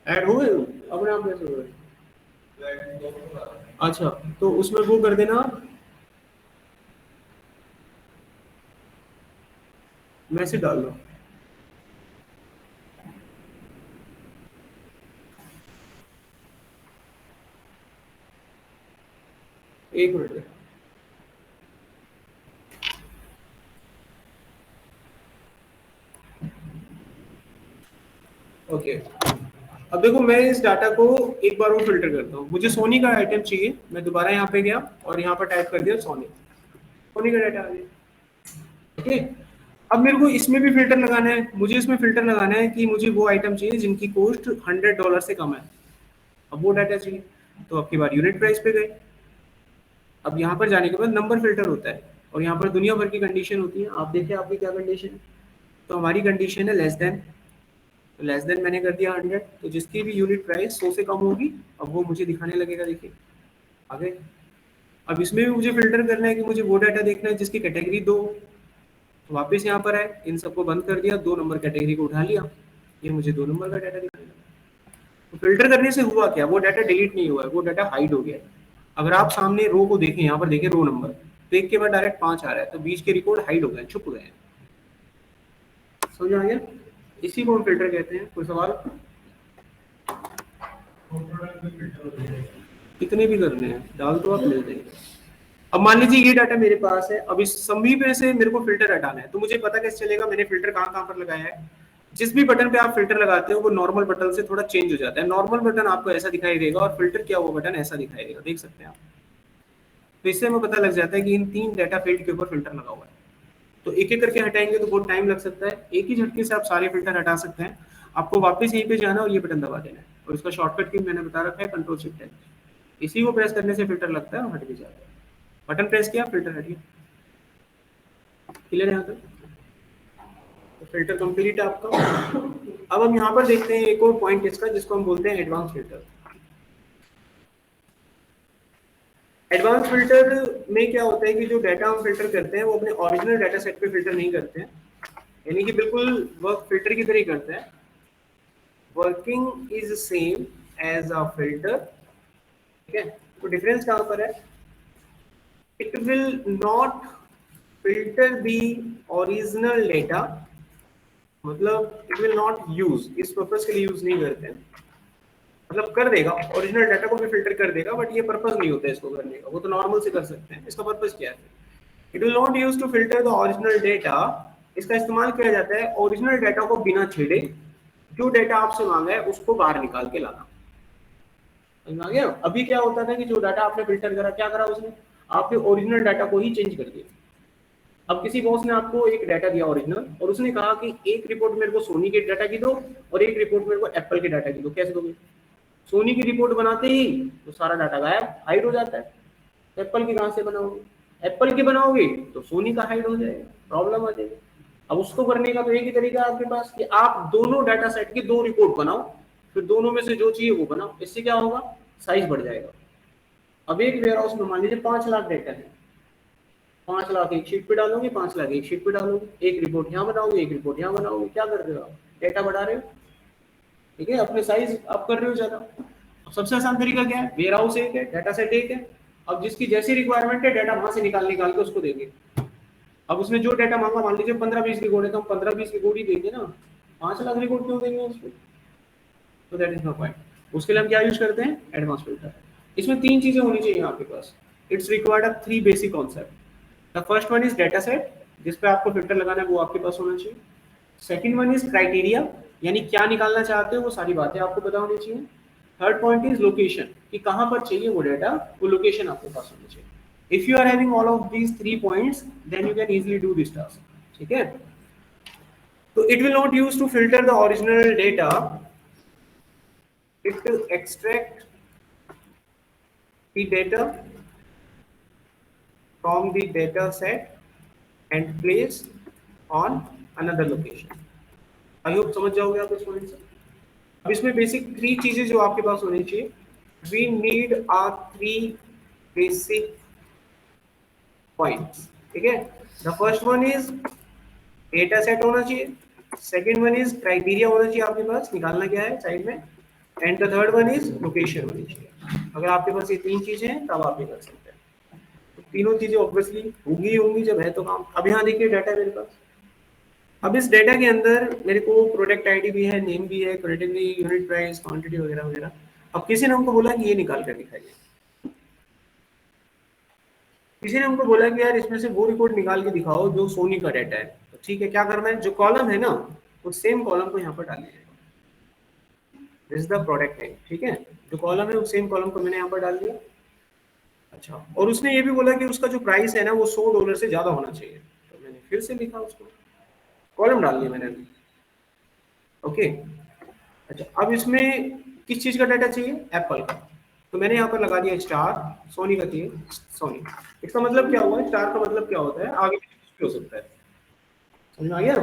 ऐड हुए अपने आप कैसे हुए? अच्छा तो उसमें वो कर देना, मैसेज डाल दो। एक मिनट। ओके अब देखो मैं इस डाटा को एक बार वो फिल्टर करता हूँ। मुझे सोनी का आइटम चाहिए, मैं दोबारा यहाँ पे गया और यहाँ पर टाइप कर दिया सोनी, सोनी का डाटा आ गया। ओके अब मेरे को इसमें भी फिल्टर लगाना है। मुझे इसमें फिल्टर लगाना है कि मुझे वो आइटम चाहिए जिनकी कॉस्ट $100 से कम है। अब वो डाटा चाहिए तो अब की बार यूनिट प्राइस पे गए। अब यहाँ पर जाने के बाद नंबर फिल्टर होता है और यहाँ पर दुनिया भर की कंडीशन होती है। आप देखिए आपकी क्या कंडीशन है। तो हमारी कंडीशन है लेस देन, तो लेस देन मैंने कर दिया 100। तो जिसकी भी यूनिट प्राइस 100 से कम होगी अब वो मुझे दिखाने लगेगा। देखिए आगे। अब इसमें भी मुझे फिल्टर करना है कि मुझे वो डाटा देखना है जिसकी कैटेगरी 2। तो वापस यहाँ पर है, इन सबको बंद कर दिया, 2 नंबर कैटेगरी को उठा लिया, ये मुझे 2 नंबर का डाटा दिखाएगा। तो फिल्टर करने से हुआ क्या, वो डाटा डिलीट नहीं हुआ है, वो डाटा हाइड हो गया है। अगर आप सामने रो को देखें, यहाँ पर देखें रो नंबर, तो एक के बाद डायरेक्ट 5 आ रहा है, तो बीच के रिकॉर्ड हाइड हो गए, छुप गए हैं। समझ आ गया? इसी को हम फिल्टर कहते हैं। कोई सवाल? कितने भी करने हैं डाल तो आप मिल जाएंगे। अब मान लीजिए ये डाटा मेरे पास है, अब इस सभी पे से मेरे को फिल्टर हटाना है, तो मुझे पता कैसे चलेगा मैंने फिल्टर कहाँ कहाँ पर लगाया है? जिस भी बटन पे आप फिल्टर लगाते हो वो नॉर्मल बटन से थोड़ा चेंज हो जाता है। नॉर्मल बटन आपको ऐसा दिखाई देगा और फिल्टर किया हुआ बटन ऐसा दिखाई देगा, देख सकते हैं आप। तो इससे हमें पता लग जाता है कि इन 3 डाटा फील्ड के ऊपर फिल्टर लगा हुआ है। तो एक एक करके हटाएंगे तो बहुत टाइम लग सकता है, एक ही झटके से आप सारे फिल्टर हटा सकते हैं। आपको वापस यहीं पे जाना और ये बटन दबा देना है, और इसका शॉर्टकट की मैंने बता रखा है कंट्रोल शिफ्ट है। इसी को प्रेस करने से फिल्टर लगता है और हट भी जाता है। बटन प्रेस किया फिल्टर हट गया। क्लियर है यहाँ तक? तो फिल्टर कंप्लीट है आपका। अब हम यहाँ पर देखते हैं एक और पॉइंट इसका, जिसको हम बोलते हैं एडवांस फिल्टर। एडवांस फिल्टर में क्या होता है कि जो डाटा हम फिल्टर करते हैं वो अपने ओरिजिनल डाटा सेट पे फिल्टर नहीं करते हैं, यानी कि बिल्कुल वर्क फिल्टर की तरह ही करते हैं। Working is same as a filter. ठीक है, तो डिफरेंस कहाँ पर है? It will not filter the original data, मतलब इट विल नॉट यूज, इस पर्पज के लिए यूज नहीं करते हैं। मतलब कर देगा, ओरिजिनल डाटा को भी फिल्टर कर देगा, बट ये पर्पज नहीं होता है इसको करने का। वो तो नॉर्मल से कर सकते हैं, इसका पर्पज क्या है? It will not use to filter the original data. इसका इस्तेमाल किया जाता है ओरिजिनल डाटा को बिना छेड़े, जो डाटा आपसे मांगा है उसको बाहर निकाल के लाना। समझ में आ गया? अभी क्या होता था कि जो डाटा आपने फिल्टर करा, क्या करा उसने, आपके ओरिजिनल डाटा को ही चेंज कर दिया। अब किसी बॉस ने आपको एक डाटा दिया ओरिजिनल, और उसने कहा कि एक रिपोर्ट मेरे को सोनी के डाटा की दो और एक रिपोर्ट मेरे को एप्पल के डाटा की दो, कैसे दोगे? सोनी की रिपोर्ट बनाते ही तो सारा डाटा गायब, हाइड हो जाता है। एप्पल की कहाँ से बनाओगे? एप्पल की बनाओगे तो सोनी का हाइड हो जाएगा, प्रॉब्लम आ जाएगी। अब उसको करने का तो एक ही तरीका है आपके पास कि आप दोनों डाटा सेट की दो रिपोर्ट बनाओ, फिर दोनों में से जो चाहिए वो बनाओ। इससे क्या होगा, साइज बढ़ जाएगा। अब एक वेयर हाउस में मान लीजिए 5 लाख डेटा है, 5 लाख एक शीट पे डालोगे, 5 लाख एक शीट पे डालोगे, एक रिपोर्ट यहाँ बनाओगे, एक रिपोर्ट यहाँ बनाओगे, क्या कर रहे हो आप? डेटा बढ़ा रहे हो, ठीक है, अपने साइज आप कर रहे हो ज्यादा। अब सबसे आसान तरीका क्या है, वेयर हाउस एक है, डाटा सेट एक है, अब जिसकी जैसी रिक्वायरमेंट है डाटा वहां से निकाल निकाल के उसको देंगे। अब उसने जो डाटा मांगा, मान लीजिए 15-20 रिकॉर्ड है, तो हम 15-20 रिकॉर्ड ही देंगे ना, 5 लाख रिकॉर्ड क्यों देंगे उसको? तो दैट इज नो पॉइंट। उसके लिए हम क्या यूज करते हैं, एडवांस फिल्टर। इसमें 3 चीजें होनी चाहिए आपके पास। It's required a 3 basic concept. The first one is data set, जिस पे आपको फिल्टर लगाना है वो आपके पास होना चाहिए। सेकंड वन इज क्राइटेरिया, यानी क्या निकालना चाहते हो वो सारी बातें आपको पता होनी चाहिए। थर्ड पॉइंट इज लोकेशन, कि कहां पर चाहिए वो डाटा, वो लोकेशन आपके पास होनी चाहिए। If you are having all of these 3 points then you can easily do this task, ठीक है? तो it will not use to filter the original data, it will extract the data from the data set and place on another location। I hope समझ जाओगे आप इस point से। अब इसमें बेसिक 3 चीजें जो आपके पास होनी चाहिए, we need are 3 basic points, ठीक है? The first one is data set होना चाहिए, सेकंड वन इज क्राइटेरिया होना चाहिए आपके पास, निकालना क्या है साइड में, and the third one is location होनी चाहिए। अगर आपके पास ये 3 चीजें हैं तब आप ये कर सकते हैं। तो तीनों चीजें ऑब्वियसली होंगी होंगी जब है तो काम। अब यहाँ देखिए डाटा मेरे पास, अब इस डाटा के अंदर मेरे को प्रोडक्ट आईडी भी है, नेम भी है, कैटेगरी, यूनिट प्राइस, क्वांटिटी वगैरह वगैरह। अब किसी ने हमको बोला कि ये निकाल कर दिखाइए, किसी ने हमको बोला कि यार इसमें से वो रिपोर्ट निकाल के दिखाओ जो सोनी का डाटा है। तो ठीक है, क्या करना है, जो कॉलम है ना उस सेम कॉलम को यहाँ पर डाल दीजिएगा। This is the product name, ठीक है? जो कॉलम है उस सेम कॉलम को मैंने यहाँ पर डाल दिया। अच्छा, और उसने ये भी बोला कि उसका जो प्राइस है ना वो $100 से ज्यादा होना चाहिए, तो मैंने फिर से लिखा उसको, कॉलम डाल दिया मैंने अभी। ओके, अच्छा, अब इसमें किस चीज का डाटा चाहिए, एप्पल का। तो मैंने यहाँ पर लगा दिया स्टार, सोनी का चाहिए सोनी। इसका मतलब क्या हुआ, स्टार का मतलब क्या होता है, आगे पीछे कुछ भी हो सकता है। समझ में आ गया?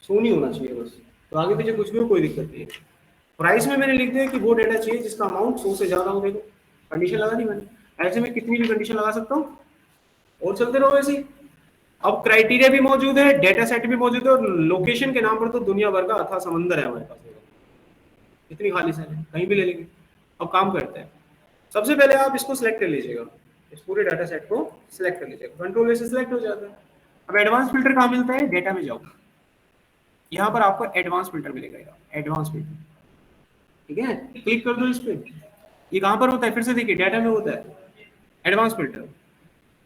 सोनी होना चाहिए बस, तो आगे पीछे कुछ भी हो कोई दिक्कत नहीं है। प्राइस में मैंने लिख दिया कि वो डेटा चाहिए जिसका अमाउंट 100 से ज्यादा हो। देखो कंडीशन लगा दी मैंने, ऐसे में कितनी भी कंडीशन लगा सकता हूँ और चलते रहो वैसे ही। अब क्राइटेरिया भी मौजूद है, डेटा सेट भी मौजूद है, और लोकेशन के नाम पर तो दुनिया भर का अथाह समंदर है हमारे पास, इतनी खाली सेल है, कहीं भी ले लेंगे। अब काम करते हैं, सबसे पहले आप इसको सिलेक्ट कर लीजिएगा, इस पूरे डाटा सेट को सिलेक्ट कर लीजिएगा, कंट्रोल ए से सिलेक्ट हो जाता है। अब एडवांस फिल्टर कहाँ मिलता है, डेटा में जाओ, यहाँ पर आपको एडवांस फिल्टर मिलेगा, एडवांस फिल्टर, ठीक है? क्लिक कर दो इस पे। ये कहाँ पर होता है, फिर से देखिए डाटा में होता है एडवांस फिल्टर।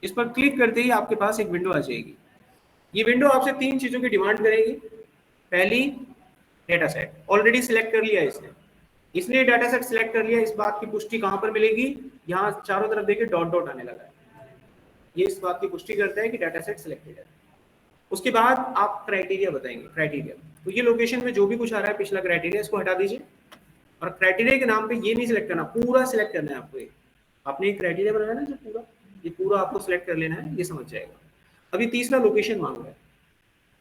इस पर क्लिक करते ही आपके पास एक विंडो आ जाएगी। ये विंडो आपसे 3 चीजों की डिमांड करेगी। पहली, डेटा सेट ऑलरेडी सिलेक्ट कर लिया इसने, इसलिए डाटा सेट सिलेक्ट कर लिया। इस बात की पुष्टि कहां पर मिलेगी, यहाँ चारों तरफ देखिए डॉट डॉट आने लगा है, ये इस बात की पुष्टि करता है कि डाटा सेट सिलेक्टेड है। उसके बाद आप क्राइटेरिया बताएंगे, क्राइटेरिया, तो ये लोकेशन में जो भी कुछ आ रहा है पिछला क्राइटेरिया इसको हटा दीजिए, और क्राइटेरिया के नाम पे ये नहीं सिलेक्ट करना, पूरा सिलेक्ट करना है आपको। आपने एक क्राइटेरिया बनाया ना जो पूरा, ये पूरा आपको सिलेक्ट कर लेना है, ये समझ जाएगा। अभी तीसरा लोकेशन मांग रहा है।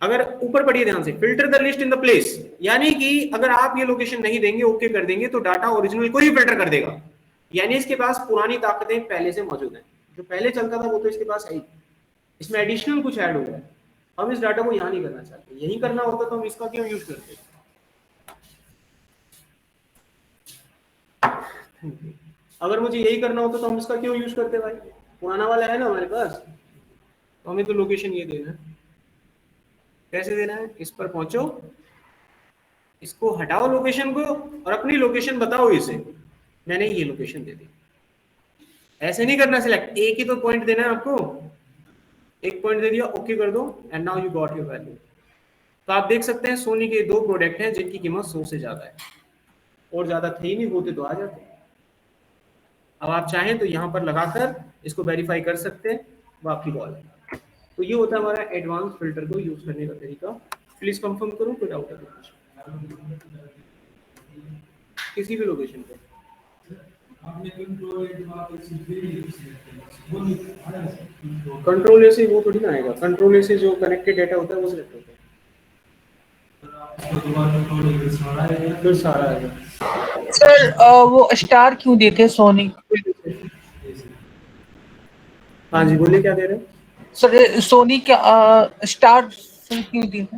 अगर ऊपर पढ़िए ध्यान से, filter the list in the place, यानी कि अगर आप ये लोकेशन नहीं देंगे, ओके कर देंगे, तो डाटा ओरिजिनल को ही फिल्टर कर देगा। यानी इसके पास पुरानी ताकतें पहले से मौजूद हैं, जो पहले चलता था वो तो इसके पास है, इसमें एडिशनल कुछ ऐड हो गया। हम इस डाटा को यहाँ नहीं करना चाहते, यही करना होता तो हम इसका क्यों यूज करते। अगर मुझे यही करना होता तो हम इसका क्यों यूज करते भाई, पुराना वाला है ना हमारे पास, तो हमें तो लोकेशन ये देना है। कैसे देना है, इस पर पहुंचो, इसको हटाओ लोकेशन को, और अपनी लोकेशन बताओ इसे, मैंने ये लोकेशन दे दी। ऐसे नहीं करना सिलेक्ट, एक ही तो पॉइंट देना है आपको, एक पॉइंट दे दिया, ओके कर दो, and now you got your value. तो आप देख सकते हैं सोनी के 2 प्रोडक्ट हैं जिनकी कीमत 100 से ज्यादा है, और ज्यादा थे ही नहीं, होते तो आ जाते। अब आप चाहें तो यहाँ पर लगाकर इसको वेरीफाई कर सकते हैं, वो आपकी कॉल है। तो ये होता है हमारा एडवांस फिल्टर को यूज करने का तरीका। प्लीज कंफर्म करो, कोई डाउट है तो किसी भी लोकेशन पे। कंट्रोल ए से वो थोड़ी ना आएगा, कंट्रोल ए से जो कनेक्टेड डाटा होता है वो सिलेक्ट होता है, फिर सारा आएगा।
सर वो स्टार क्यों देते सोनी?
हाँ जी बोलिए, क्या दे रहे हैं?
सर सोनी क्या स्टार क्यों देते?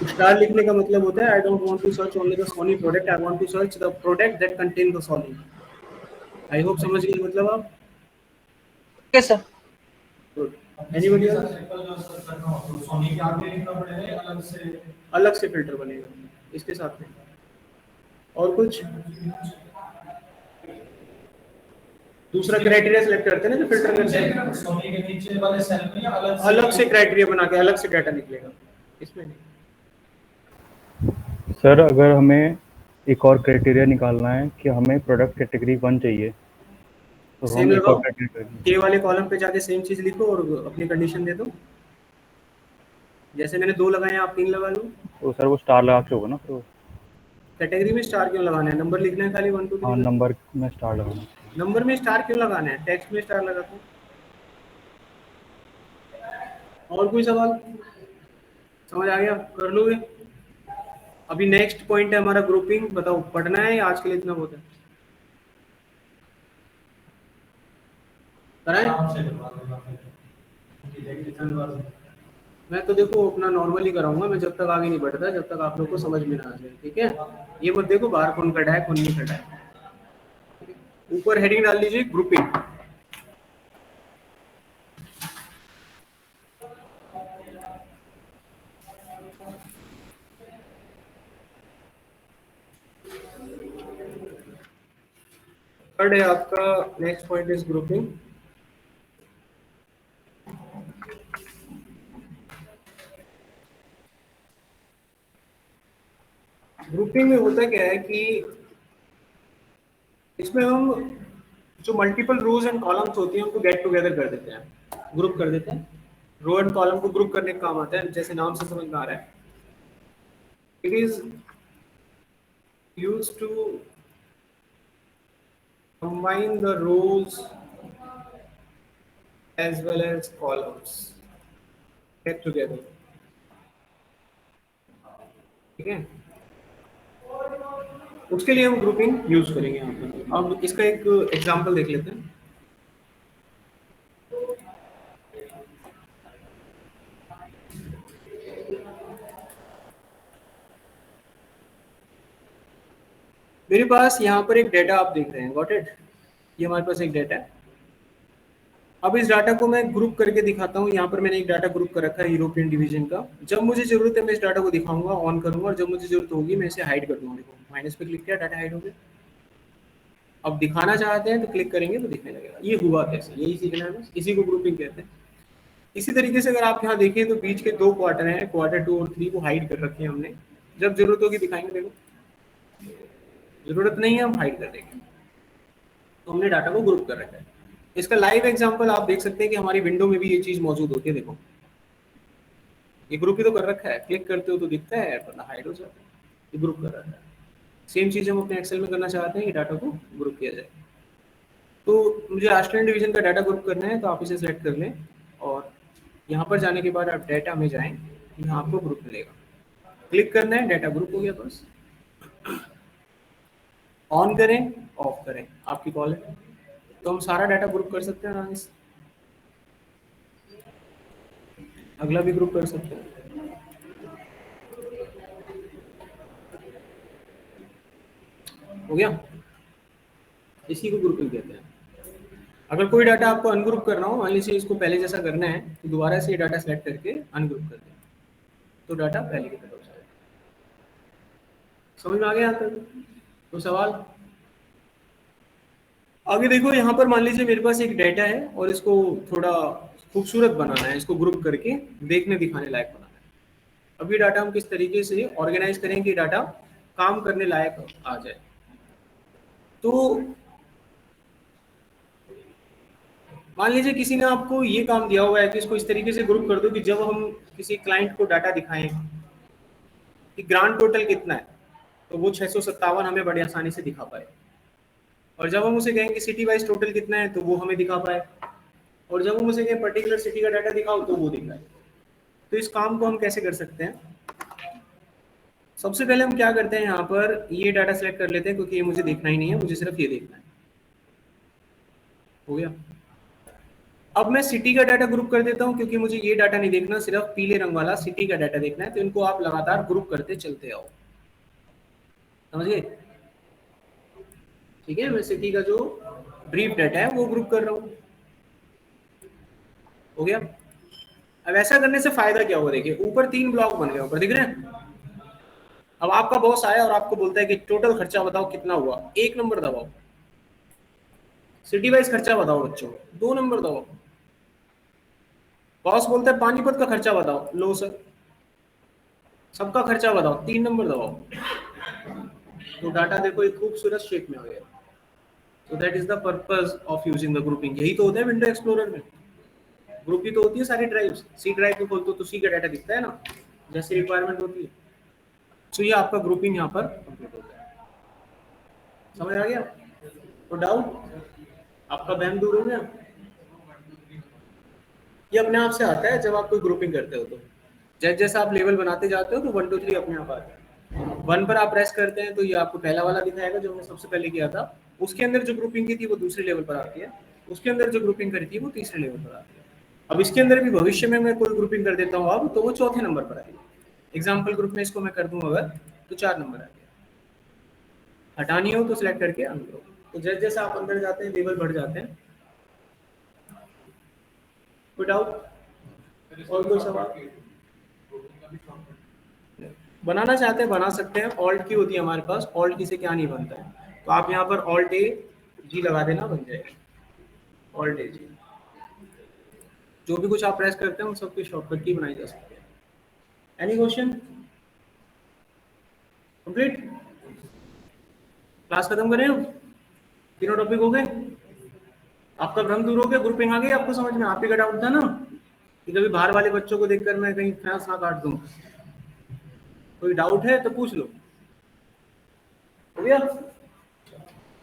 स्टार लिखने का मतलब होता है I don't want to search only the Sony product, I want to search the product that contain the Sony. I hope समझ गए मतलब आप।
Okay sir.
Good. Anybody else? अलग से फिल्टर बनेगा इसके साथ में। और कुछ दूसरा क्राइटेरिया सिलेक्ट करते हैं ना जो फिल्टर करते हैं, सोनी के नीचे वाले सेल में अलग से क्राइटेरिया बना के अलग से डाटा निकलेगा, इसमें नहीं।
सर अगर हमें एक और क्राइटेरिया निकालना है कि हमें प्रोडक्ट कैटेगरी 1 चाहिए, तो
सेम
हम एक
लगाओ,
और क्राइटेरिया
के वाले कॉलम पे जाके सेम चीज लिखो और अपनी कंडीशन दे दो। जैसे मैंने 2 लगाए हैं, आप 3 लगा लो।
तो सर वो स्टार लगा के होगा ना, तो
कैटेगरी में स्टार क्यों लगाना है? नंबर लिखना है खाली 1 2
हाँ
3।
नंबर में स्टार लगाना।
नंबर में स्टार क्यों लगाना है? टेक्स्ट में स्टार लगा दो। और कोई सवाल समझ आ गया? कर लोगे? अभी नेक्स्ट पॉइंट है हमारा ग्रुपिंग। बताओ पढ़ना है या आज के लिए इतना बहुत है? मैं तो देखो अपना नॉर्मल ही कराऊंगा, मैं जब तक आगे नहीं बढ़ता, जब तक आप लोग को समझ में ना आ जाए, ठीक है? ये मत देखो बाहर कौन खड़ा है कौन नहीं खड़ा है। ऊपर हेडिंग डाल लीजिए ग्रुपिंग। थर्ड है आपका, next point is grouping. Grouping में होता क्या है कि इसमें हम जो मल्टीपल रोज एंड कॉलम्स होती हैं उनको गेट टुगेदर कर देते हैं, ग्रुप कर देते हैं। रो एंड कॉलम को ग्रुप करने का काम आता है, जैसे नाम से समझ में आ रहा है। It is used to combine the rows as well as columns get together, ठीक है? उसके लिए हम ग्रुपिंग यूज करेंगे यहाँ पर। अब इसका एक एग्जांपल देख लेते हैं। मेरे पास यहाँ पर एक डेटा आप देख रहे हैं, गॉट इट? ये हमारे पास एक डेटा है। अब इस डाटा को मैं ग्रुप करके दिखाता हूँ। यहाँ पर मैंने एक डाटा ग्रुप कर रखा है यूरोपियन डिवीजन का। जब मुझे जरूरत है मैं इस डाटा को दिखाऊंगा, ऑन करूंगा, और जब मुझे जरूरत होगी मैं इसे हाइड कर दूंगा। देखो माइनस पे क्लिक किया, डाटा हाइड हो गया। अब दिखाना चाहते हैं तो क्लिक करेंगे तो दिखने लगेगा। ये हुआ कैसे, यही सीखना है बस, इसी को ग्रुपिंग कहते हैं। इसी तरीके से अगर आप यहाँ देखें तो बीच के 2 क्वार्टर हैं, क्वार्टर 2 और 3 को हाइड कर रखे हैं हमने। जब जरूरत होगी दिखाएंगे। देखो जरूरत नहीं है हम हाइड कर देंगे। तो हमने डाटा को ग्रुप कर रखा है। इसका लाइव एग्जांपल आप देख सकते हैं कि हमारी विंडो में भी ये चीज मौजूद होती है। देखो ये ग्रुप ही तो कर रखा है, क्लिक करते हो तो दिखता है वरना हाइड हो जाता है। ये ग्रुप कर रखा है। सेम चीज हम अपने एक्सेल में करना चाहते हैं कि डाटा को ग्रुप किया जाए। तो मुझे आस्ट्रेलियन डिवीजन का डाटा ग्रुप करना है, तो आप इसे सेलेक्ट कर लें और यहाँ पर जाने के बाद आप डाटा में जाएं, यहाँ आपको ग्रुप मिलेगा। क्लिक करना है, डाटा ग्रुप हो गया। बस ऑन करें ऑफ करें आपकी कॉल है। तो हम सारा डाटा ग्रुप कर सकते हैं आराम से। अगला भी ग्रुप कर सकते हैं। हो गया? इसी को ग्रुपिंग कहते हैं। अगर कोई डाटा आपको अनग्रुप करना हो, मान लीजिए इसको पहले जैसा करना है, तो दोबारा से ये डाटा सेलेक्ट करके अनग्रुप कर दें, तो डाटा पहले की तरह हो जाएगा। समझ में आ गया यहाँ तक? तो सवाल आगे देखो। यहाँ पर मान लीजिए मेरे पास एक डाटा है और इसको थोड़ा खूबसूरत बनाना है, इसको ग्रुप करके देखने दिखाने लायक बनाना है। अब ये डाटा हम किस तरीके से ऑर्गेनाइज करें कि डाटा काम करने लायक आ जाए। तो मान लीजिए किसी ने आपको ये काम दिया हुआ है कि इसको इस तरीके से ग्रुप कर दो कि जब हम किसी क्लाइंट को डाटा दिखाएं कि ग्रांड टोटल कितना है, तो वो 657 हमें बड़ी आसानी से दिखा पाए, और जब हम उसे कहें कि सिटी वाइज टोटल कितना है तो वो हमें दिखा पाए, और जब हम उसे कहें पर्टिकुलर सिटी का डाटा दिखाओ तो वो दिखाए। तो इस काम को हम कैसे कर सकते हैं? सबसे पहले हम क्या करते हैं, यहाँ पर ये डाटा सेलेक्ट कर लेते हैं क्योंकि ये मुझे देखना ही नहीं है, मुझे सिर्फ ये देखना है। हो गया। अब मैं सिटी का डाटा ग्रुप कर देता हूँ क्योंकि मुझे ये डाटा नहीं देखना, सिर्फ पीले रंग वाला सिटी का डाटा देखना है। तो इनको आप लगातार ग्रुप करते चलते आओ, समझिए? ठीक है, मैं सिटी का जो ब्रीफ डाटा है वो ग्रुप कर रहा हूँ। हो गया। अब ऐसा करने से फायदा क्या होगा? देखिए ऊपर 3 ब्लॉक बन गए, ऊपर दिख रहे हैं। अब आपका बॉस आया और आपको बोलता है कि टोटल खर्चा बताओ कितना हुआ, 1 नंबर दबाओ। सिटी वाइज खर्चा बताओ बच्चों, 2 नंबर दबाओ। बॉस बोलता है पानीपत का खर्चा बताओ, लो सर। सबका खर्चा बताओ, 3 नंबर दबाओ। तो डाटा देखो एक खूबसूरत शेप में आ गया। So that is the purpose of using the grouping। यही तो होता है विंडो एक्सप्लोरर में। ग्रुप ही तो होती है सारी ड्राइव्स। सी ड्राइव को खोलते हो तो सी का डाटा दिखता है ना, जैसे रिक्वायरमेंट होती है। तो ये आपका ग्रुपिंग यहाँ पर कंप्लीट हो गया। समझ आ गया? तो डाउट आपका बहम दूर हो गया। ये अपने आप से आता है जब आप कोई ग्रुपिंग करते हो। तो जैसे जैसे आप लेवल बनाते जाते हो तो 1 2 3 अपने आप आता है। 1 पर आप प्रेस करते हैं तो ये आपको पहला वाला दिखाएगा जो हमने सबसे पहले किया था। उसके अंदर जो ग्रुपिंग की थी वो दूसरे लेवल पर आती है, उसके अंदर जो ग्रुपिंग करी थी वो तीसरे लेवल पर आती है। अब इसके अंदर भी भविष्य में मैं कोई ग्रुपिंग कर देता हूँ अब, तो वो चौथे नंबर पर आएगी। एग्जाम्पल ग्रुप में इसको मैं कर दूं अगर, तो 4 नंबर आ गया। हटानी हो तो सिलेक्ट करके अनग्रुप। तो जैसे जैसे आप अंदर जाते हैं लेवल बढ़ जाते हैं। कोई डाउट और कोई सवाल? बनाना चाहते हैं बना सकते हैं, ऑल्ट की होती है हमारे पास, ऑल्ट की से क्या नहीं बनता है। तो आप यहाँ पर ऑल्ट ए जी लगा देना, बन जाएगा ऑल्ट ए जी। जो भी कुछ आप प्रेस करते हैं उन सबकी शॉर्टकट की बनाई जा सकती है। Any question? कंप्लीट? क्लास खत्म करें हम? तीनों टॉपिक हो गए? आपका भ्रम दूर हो गया? ग्रुपिंग आ गई आपको समझ में? आप ही का डाउट था ना कि कभी बाहर वाले बच्चों को देखकर मैं कहीं फैंस ना काट दूं। कोई डाउट है तो पूछ लो। हो गया?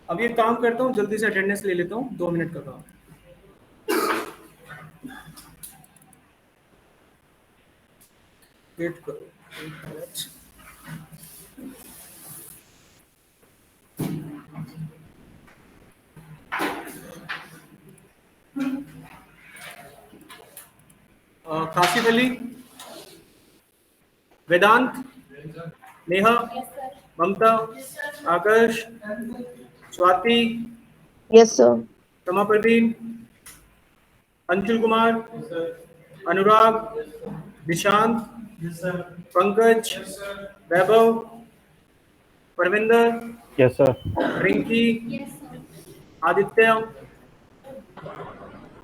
अब ये काम करता हूँ, जल्दी से अटेंडेंस ले लेता हूँ, 2 मिनट का काम। वेट करो। काशिफ अली, वेदांत, नेहा, ममता, आकाश, स्वाति,
यस सर।
रमा प्रवीण, अंशुल कुमार, अनुराग, निशांत, पंकज, वैभव, परविंदर,
यस सर।
रिंकी, आदित्य,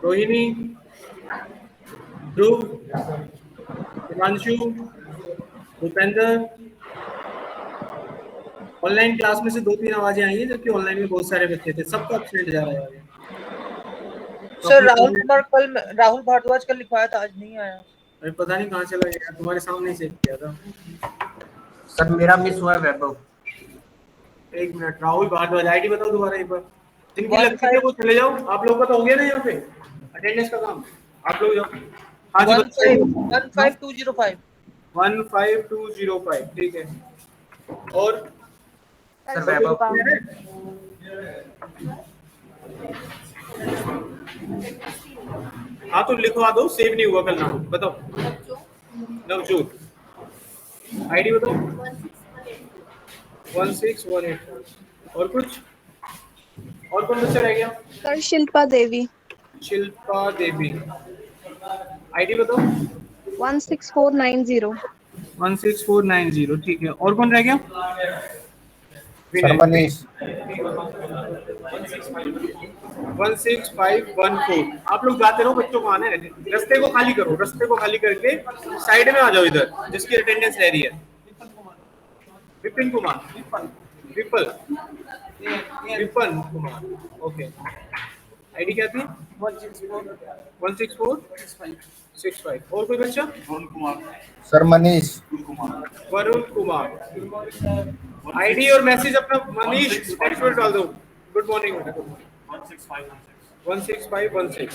रोहिणी, ध्रुव, हिमांशु, भूपेंद्र। ऑनलाइन क्लास में से 2-3 आवाजें आई हैं जबकि ऑनलाइन में बहुत सारे बच्चे थे, सबका एब्सेंट जा रहा है।
सर राहुल भारद्वाज कल लिखवाया था, आज नहीं आया।
अरे पता नहीं कहाँ चला गया, तुम्हारे सामने ही सेव किया था।
सर मेरा मिस हुआ है वैभव।
1 मिनट, राहुल भारद्वाज आईडी बताओ दोबारा एक बार। जिनकी लगती है वो चले जाओ। आप लोगों का तो हो गया ना यहाँ पे अटेंडेंस का काम, आप लोग जाओ। हाँ जी,
15205
15205 ठीक है। और
सर वैभव
हाँ तो लिखवा दो, सेव नहीं हुआ कल नाम। बताओ। नवजोत, आईडी बताओ। 1618। और कुछ? और कौन बच्चा रह गया?
सर शिल्पा देवी।
शिल्पा देवी, आईडी बताओ।
16490।
16490 ठीक है। और कौन रह गया?
सर मनीष।
16514। आप लोग जाते रहो, बच्चों को आने हैं। रास्ते को खाली करो, रास्ते को खाली करके साइड में आ जाओ इधर जिसकी अटेंडेंस रह रही है। Vipin Kumar, weapon Kumar, okay. ID क्या थी? 16465। और कोई बच्चा?
सर मनीष।
वरुण कुमार। आईडी और मैसेज अपना मनीष टेक्स्ट में डाल दो। गुड मॉर्निंग बेटा, गुड मॉर्निंग। 16516।